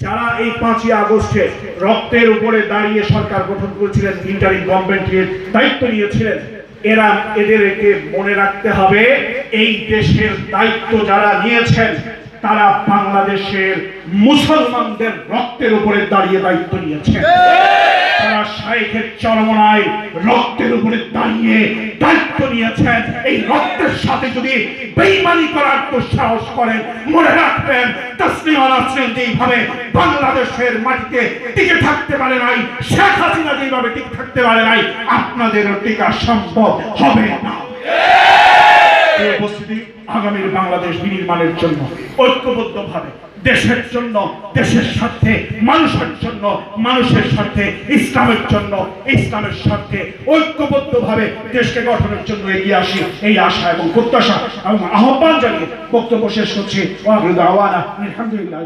যারা এই 5ই আগস্টে রক্তের উপরে দাঁড়িয়ে সরকার গঠন করেছিলেন, ইন্টারিম গভর্নমেন্টের দায়িত্ব নিয়েছিলেন, এদেরকে মনে রাখতে হবে এই দেশের দায়িত্ব যারা নিয়েছেন তারা বাংলাদেশের মুসলমানদের রক্তের উপরে দাঁড়িয়ে দায়িত্ব নিয়েছেন। তারা শাইখের চরমনায় রক্তের উপরে দাঁড়িয়ে দায়িত্ব নিয়েছেন। এই রক্তের সাথে যদি বেঈমানি করার দুঃসাহস করেন, মনে রাখবেন তাসলিমা নাসরিন যেইভাবে বাংলাদেশের মাটিতে টিকে থাকতে পারে নাই, শেখ হাসিনা যেইভাবে টিকে থাকতে পারে নাই, আপনাদেরও টিকা সম্ভব হবে না। উপস্থিতি আগামীর বাংলাদেশ বিনির্মাণের জন্য ঐক্যবদ্ধভাবে দেশের জন্য, দেশের স্বার্থে, মানুষের জন্য, মানুষের স্বার্থে, ইসলামের জন্য, ইসলামের স্বার্থে ঐক্যবদ্ধভাবে দেশকে গঠনের জন্য এগিয়ে আসি, এই আশা এবং প্রত্যাশা এবং আহ্বান জানিয়ে বক্তব্য শেষ করছি। আলহামদুলিল্লাহ।